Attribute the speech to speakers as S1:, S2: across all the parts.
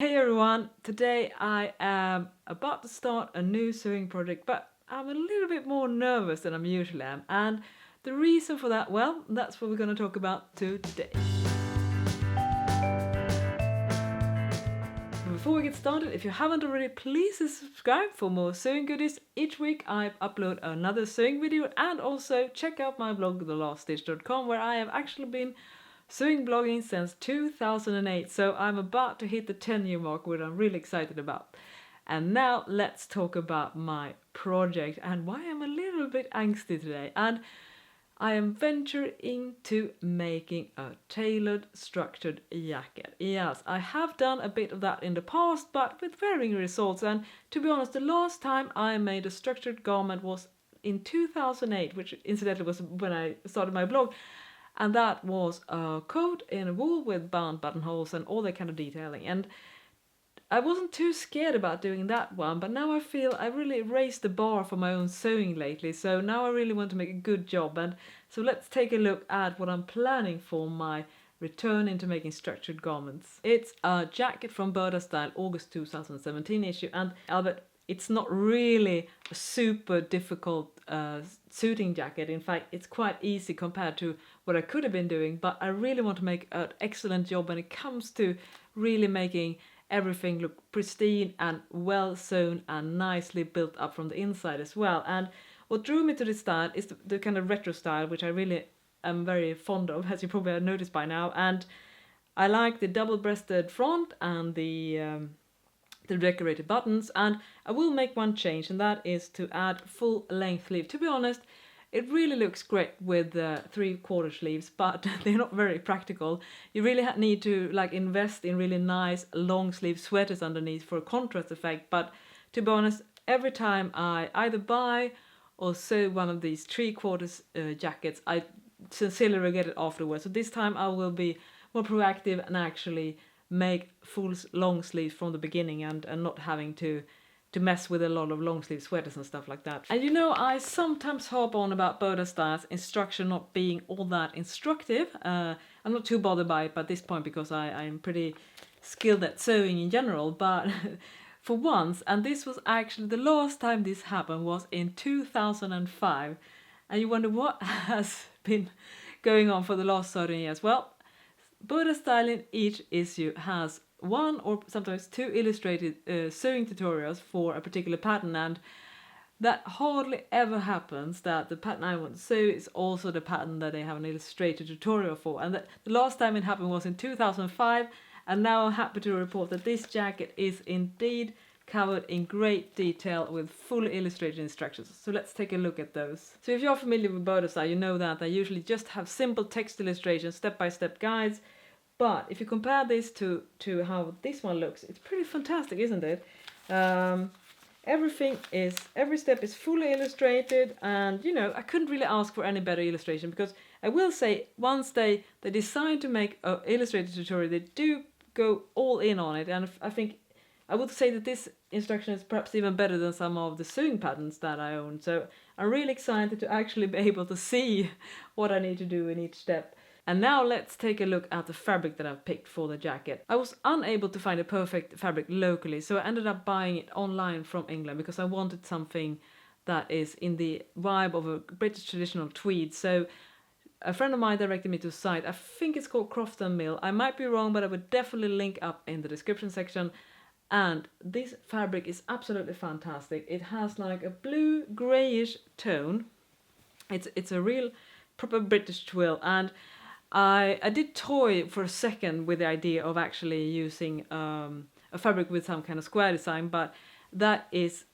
S1: Hey everyone, today I am about to start a new sewing project, but I'm a little bit more nervous than I usually am, and the reason for that, well, that's what we're going to talk about today. Before we get started, if you haven't already, please subscribe for more sewing goodies. Each week I upload another sewing video, and also check out my blog thelaststitch.com, where I have actually been sewing blogging since 2008, so I'm about to hit the 10-year mark, which I'm really excited about. And now let's talk about my project and why I'm a little bit angsty today. And I am venturing into making a tailored structured jacket. Yes, I have done a bit of that in the past, but with varying results. And to be honest, the last time I made a structured garment was in 2008, which incidentally was when I started my blog. And that was a coat in wool with bound buttonholes and all that kind of detailing. And I wasn't too scared about doing that one, but now I feel I really raised the bar for my own sewing lately, so now I really want to make a good job. And so let's take a look at what I'm planning for my return into making structured garments. It's a jacket from Burdastyle August 2017 issue, and Albert, it's not really a super difficult suiting jacket. In fact, it's quite easy compared to what I could have been doing, but I really want to make an excellent job when it comes to really making everything look pristine and well sewn and nicely built up from the inside as well. And what drew me to this style is the kind of retro style, which I really am very fond of, as you probably have noticed by now. And I like the double-breasted front and the decorated buttons, and I will make one change, and that is to add full length sleeve. To be honest, it really looks great with 3/4 sleeves, but they're not very practical. You really need to invest in really nice long sleeve sweaters underneath for a contrast effect. But to be honest, every time I either buy or sew one of these 3/4 jackets, I sincerely regret it afterwards. So this time I will be more proactive and actually make full long sleeves from the beginning, and not having to mess with a lot of long sleeve sweaters and stuff like that. And I sometimes harp on about Burdastyle's instruction not being all that instructive. I'm not too bothered by it by this point, because I'm pretty skilled at sewing in general, but for once, and this was actually the last time this happened, was in 2005, and you wonder what has been going on for the last 13 years. Well, Burdastyle in each issue has one or sometimes two illustrated sewing tutorials for a particular pattern, and that hardly ever happens that the pattern I want to sew is also the pattern that they have an illustrated tutorial for. And the last time it happened was in 2005, and now I'm happy to report that this jacket is indeed covered in great detail with fully illustrated instructions. So let's take a look at those. So if you're familiar with Burdastyle, you know that they usually just have simple text illustrations, step-by-step guides. But if you compare this to how this one looks, it's pretty fantastic, isn't it? Every step is fully illustrated, and I couldn't really ask for any better illustration, because I will say, once they decide to make an illustrated tutorial, they do go all in on it. And I would say that this instruction is perhaps even better than some of the sewing patterns that I own. So I'm really excited to actually be able to see what I need to do in each step. And now let's take a look at the fabric that I've picked for the jacket. I was unable to find a perfect fabric locally, so I ended up buying it online from England, because I wanted something that is in the vibe of a British traditional tweed. So a friend of mine directed me to a site, I think it's called Croft & Mill. I might be wrong, but I would definitely link up in the description section. And this fabric is absolutely fantastic. It has like a blue grayish tone. It's a real proper British twill, and I did toy for a second with the idea of actually using a fabric with some kind of square design, but that is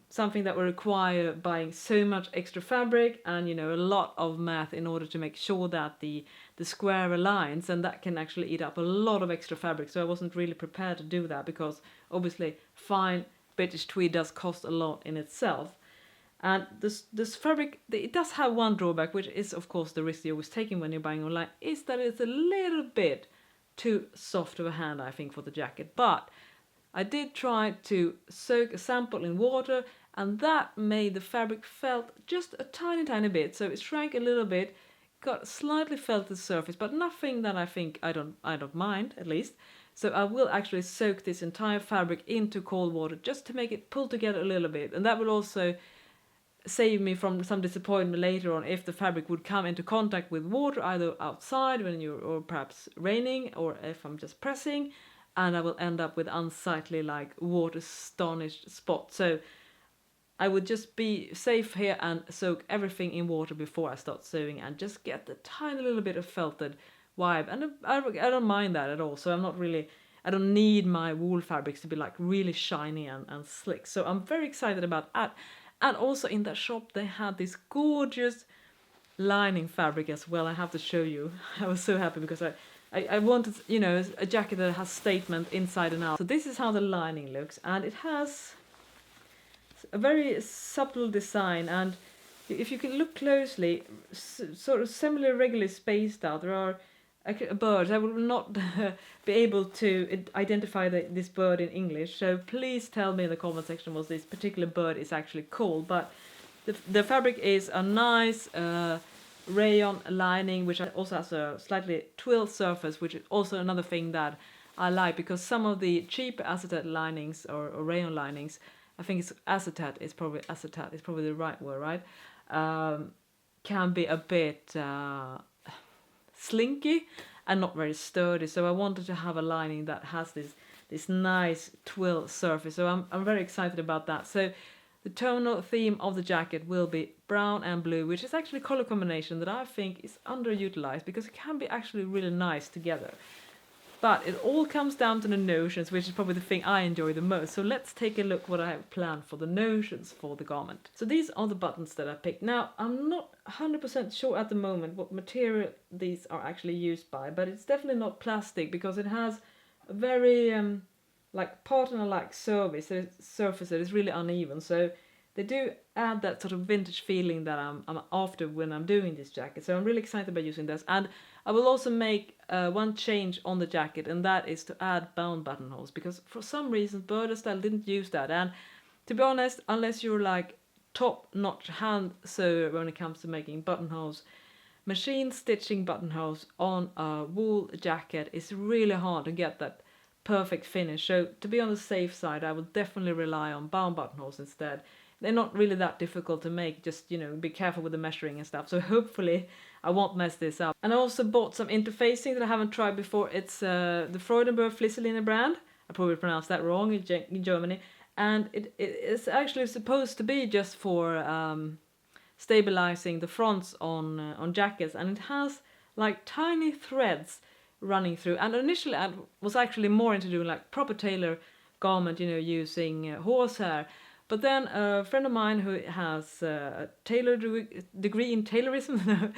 S1: something that will require buying so much extra fabric and a lot of math in order to make sure that the square aligns, and that can actually eat up a lot of extra fabric. So I wasn't really prepared to do that, because obviously fine British tweed does cost a lot in itself. And this fabric, it does have one drawback, which is of course the risk you're always taking when you're buying online, is that it's a little bit too soft of a hand, I think, for the jacket. But I did try to soak a sample in water, and that made the fabric felt just a tiny bit. So it shrank a little bit, got slightly felted surface, but nothing that I don't mind, at least, So I will actually soak this entire fabric into cold water just to make it pull together a little bit, and that will also save me from some disappointment later on if the fabric would come into contact with water, either outside when you're, or perhaps raining, or if I'm just pressing, and I will end up with unsightly like water stanished spots. So I would just be safe here and soak everything in water before I start sewing and just get the tiny little bit of felted vibe. And I don't mind that at all. So I don't need my wool fabrics to be like really shiny and slick. So I'm very excited about that. And also in that shop they had this gorgeous lining fabric as well. I have to show you. I was so happy because I wanted, you know, a jacket that has statement inside and out. So this is how the lining looks, and it has a very subtle design, and if you can look closely, sort of similar regularly spaced out. There are birds. I will not be able to identify this bird in English, so please tell me in the comment section what this particular bird is actually called. But the fabric is a nice rayon lining, which also has a slightly twill surface, which is also another thing that I like, because some of the cheap acetate linings or rayon linings, I think it's acetate is probably the right word, right? Can be a bit slinky and not very sturdy. So I wanted to have a lining that has this nice twill surface. So I'm very excited about that. So the tonal theme of the jacket will be brown and blue, which is actually a color combination that I think is underutilized because it can be actually really nice together. But it all comes down to the notions, which is probably the thing I enjoy the most. So let's take a look what I have planned for the notions for the garment. So these are the buttons that I picked. Now, I'm not 100% sure at the moment what material these are actually used by, but it's definitely not plastic because it has a very like partner-like surface that is really uneven. So they do add that sort of vintage feeling that I'm after when I'm doing this jacket. So I'm really excited about using this. And I will also make one change on the jacket, and that is to add bound buttonholes, because for some reason Burdastyle didn't use that. And to be honest, unless you're like top-notch hand sewer when it comes to making buttonholes, machine stitching buttonholes on a wool jacket is really hard to get that perfect finish. So to be on the safe side, I will definitely rely on bound buttonholes instead. They're not really that difficult to make, just, you know, be careful with the measuring and stuff. So hopefully I won't mess this up. And I also bought some interfacing that I haven't tried before. It's the Freudenberg Flisseline brand. I probably pronounced that wrong in Germany. And it's actually supposed to be just for stabilizing the fronts on jackets. And it has like tiny threads running through. And initially I was actually more into doing like proper tailor garment, you know, using horsehair. But then a friend of mine who has a tailor degree in taylorism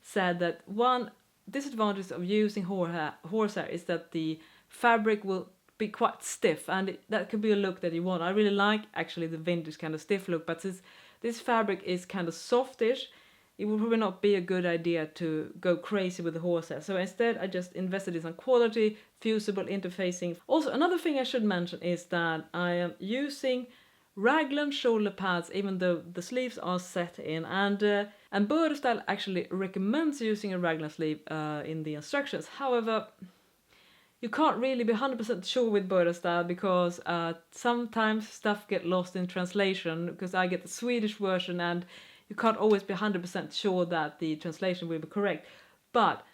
S1: said that one disadvantage of using horsehair is that the fabric will be quite stiff, and that could be a look that you want. I really like actually the vintage kind of stiff look, but since this fabric is kind of softish, it would probably not be a good idea to go crazy with the horsehair. So instead I just invested in some quality fusible interfacing. Also, another thing I should mention is that I am using raglan shoulder pads, even though the sleeves are set in, and Burdastyle actually recommends using a raglan sleeve in the instructions. However, you can't really be 100% sure with Burdastyle because sometimes stuff get lost in translation, because I get the Swedish version and you can't always be 100% sure that the translation will be correct. But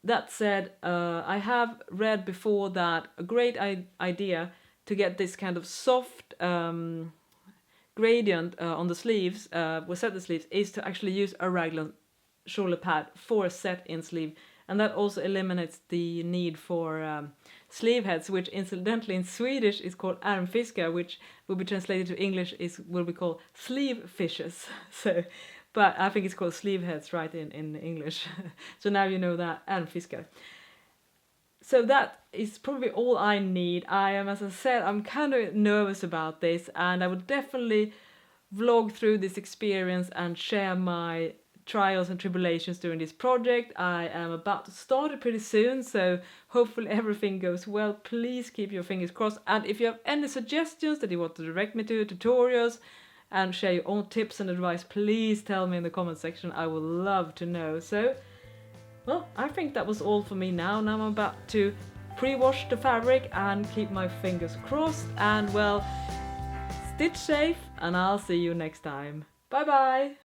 S1: that said, I have read before that a great idea to get this kind of soft gradient on the sleeves, with set the sleeves, is to actually use a raglan shoulder pad for a set-in sleeve, and that also eliminates the need for sleeve heads, which incidentally in Swedish is called armfiskar, which will be translated to English will be called sleeve fishes. So, but I think it's called sleeve heads, right, in English. So now you know that, armfiskar. So that is probably all I need. As I said, I'm kind of nervous about this, and I would definitely vlog through this experience and share my trials and tribulations during this project. I am about to start it pretty soon, so hopefully everything goes well. Please keep your fingers crossed, and if you have any suggestions that you want to direct me to, tutorials, and share your own tips and advice, please tell me in the comment section. I would love to know. So, well, I think that was all for me now. Now I'm about to pre-wash the fabric and keep my fingers crossed, and well, stitch safe, and I'll see you next time. Bye bye!